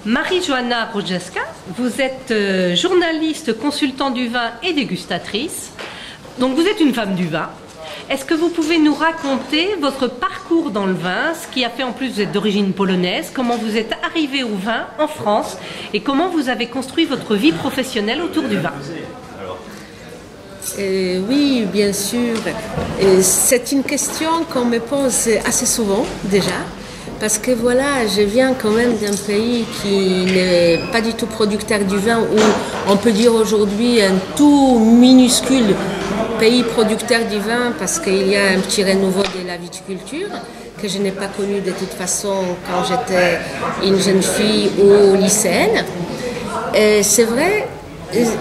Marie-Joanna Rojeska, vous êtes journaliste, consultant du vin et dégustatrice. Donc vous êtes une femme du vin. Est-ce que vous pouvez nous raconter votre parcours dans le vin, ce qui a fait en plus vous êtes d'origine polonaise, comment vous êtes arrivée au vin en France et comment vous avez construit votre vie professionnelle autour du vin? Oui, bien sûr. C'est une question qu'on me pose assez souvent déjà. Parce que voilà, je viens quand même d'un pays qui n'est pas du tout producteur du vin, où on peut dire aujourd'hui un tout minuscule pays producteur du vin, parce qu'il y a un petit renouveau de la viticulture que je n'ai pas connu de toute façon quand j'étais une jeune fille ou lycéenne. Et c'est vrai,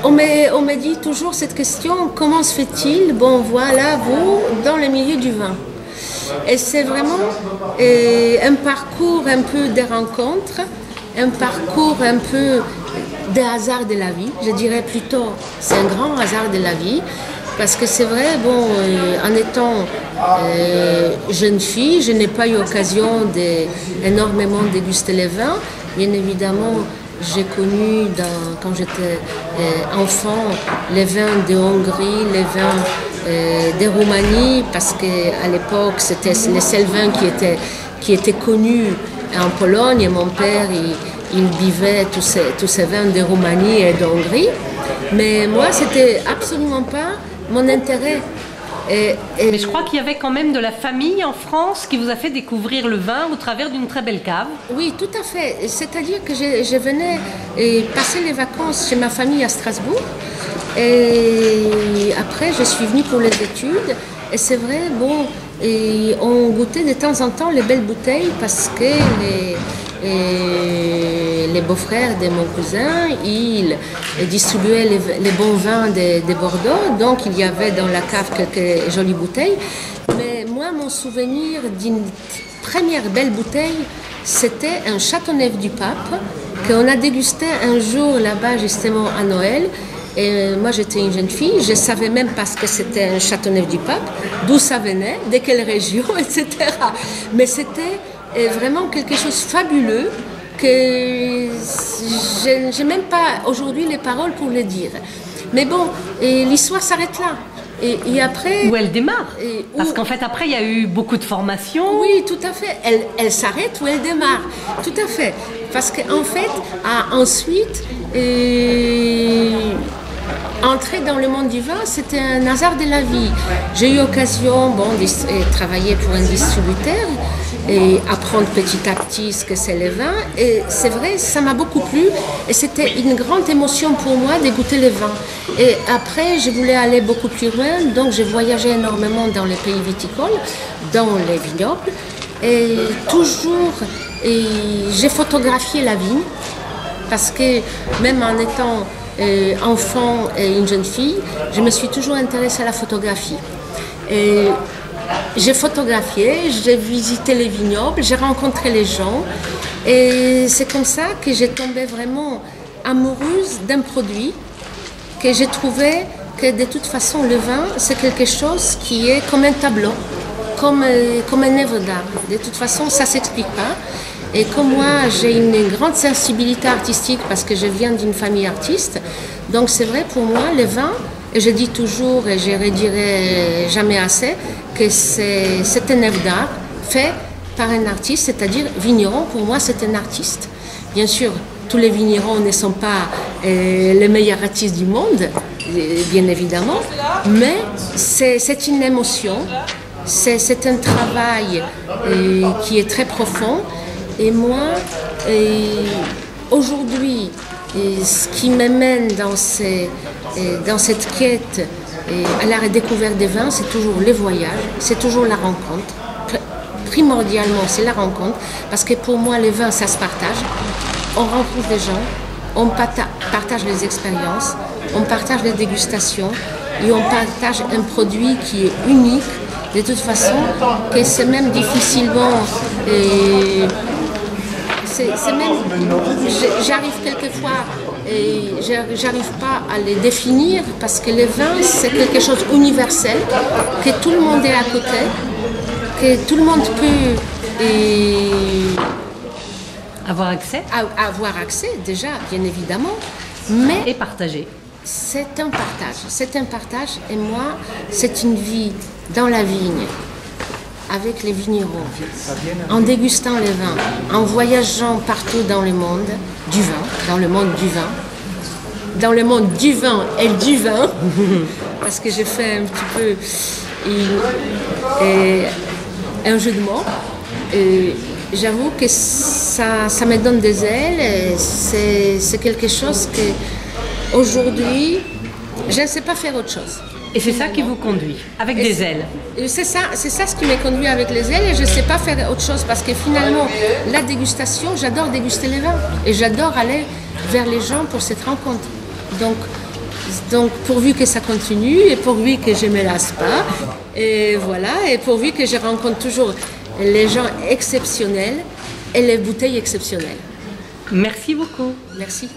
on me dit toujours cette question, comment se fait-il, bon voilà, vous, dans le milieu du vin? Et c'est vraiment un parcours un peu des rencontres, un parcours un peu des hasards de la vie. Je dirais plutôt, c'est un grand hasard de la vie. Parce que c'est vrai, bon, en étant jeune fille, je n'ai pas eu l'occasion d'énormément déguster les vins. Bien évidemment, j'ai connu quand j'étais enfant les vins de Hongrie, les vins de Roumanie, parce qu'à l'époque c'était les seuls vins qui étaient connus en Pologne, et mon père il buvait tous ces vins de Roumanie et de Hongrie. Mais moi c'était absolument pas mon intérêt. Mais je crois qu'il y avait quand même de la famille en France qui vous a fait découvrir le vin au travers d'une très belle cave. Oui, tout à fait. C'est-à-dire que je venais passer les vacances chez ma famille à Strasbourg. Et après, je suis venue pour les études. Et c'est vrai, bon, on goûtait de temps en temps les belles bouteilles parce que les beaux-frères de mon cousin, ils distribuaient les bons vins de Bordeaux, donc il y avait dans la cave quelques jolies bouteilles. Mais moi, mon souvenir d'une première belle bouteille, c'était un Châteauneuf du Pape qu'on a dégusté un jour là-bas, justement à Noël. Et moi, j'étais une jeune fille, je ne savais même pas ce que c'était un Châteauneuf du Pape, d'où ça venait, de quelle région, etc. Mais c'était vraiment quelque chose de fabuleux que je n'ai même pas aujourd'hui les paroles pour le dire. Mais bon, l'histoire s'arrête là. Et après... Où elle démarre. Parce qu'en fait, après, il y a eu beaucoup de formations. Oui, tout à fait. Elle s'arrête où elle démarre. Tout à fait. Parce qu'en fait, ensuite... entrer dans le monde du vin, c'était un hasard de la vie. J'ai eu l'occasion de travailler pour un distributeur et apprendre petit à petit ce que c'est le vin. Et c'est vrai, ça m'a beaucoup plu et c'était une grande émotion pour moi de goûter le vin. Et après, je voulais aller beaucoup plus loin, donc j'ai voyagé énormément dans les pays viticoles, dans les vignobles. Et toujours, j'ai photographié la vigne parce que même en étant enfant et une jeune fille, je me suis toujours intéressée à la photographie. Et j'ai photographié, j'ai visité les vignobles, j'ai rencontré les gens et c'est comme ça que j'ai tombé vraiment amoureuse d'un produit que j'ai trouvé que de toute façon le vin c'est quelque chose qui est comme un tableau, comme un œuvre d'art. De toute façon ça ne s'explique pas. Et comme moi, j'ai une grande sensibilité artistique parce que je viens d'une famille artiste, donc c'est vrai pour moi, le vin, et je dis toujours et je ne redirai jamais assez, que c'est un œuvre d'art fait par un artiste, c'est-à-dire vigneron, pour moi c'est un artiste. Bien sûr, tous les vignerons ne sont pas les meilleurs artistes du monde, bien évidemment, mais c'est une émotion, c'est un travail qui est très profond. Et moi, aujourd'hui, ce qui m'amène dans cette quête à la redécouverte des vins, c'est toujours les voyages, c'est toujours la rencontre. Primordialement, c'est la rencontre, parce que pour moi, les vins, ça se partage. On rencontre des gens, on partage les expériences, on partage les dégustations et on partage un produit qui est unique. De toute façon, que c'est même difficilement... j'arrive quelquefois et j'arrive pas à les définir parce que le vin c'est quelque chose d'universel, que tout le monde est à côté, que tout le monde peut Avoir accès À avoir accès, déjà, bien évidemment, mais et partager. c'est un partage, et moi, c'est une vie dans la vigne, avec les vignerons, en dégustant les vins, en voyageant partout dans le monde du vin, dans le monde du vin, dans le monde du vin et du vin, parce que j'ai fait un petit peu un jeu de mots. Et j'avoue que ça me donne des ailes, et c'est quelque chose que aujourd'hui, je ne sais pas faire autre chose. Et c'est ça qui vous conduit, avec des ailes. C'est ça ce qui m'a conduit avec les ailes, et je ne sais pas faire autre chose parce que finalement, la dégustation, j'adore déguster les vins et j'adore aller vers les gens pour cette rencontre. Donc pourvu que ça continue et pourvu que je ne me lasse pas, et voilà, et pourvu que je rencontre toujours les gens exceptionnels et les bouteilles exceptionnelles. Merci beaucoup. Merci.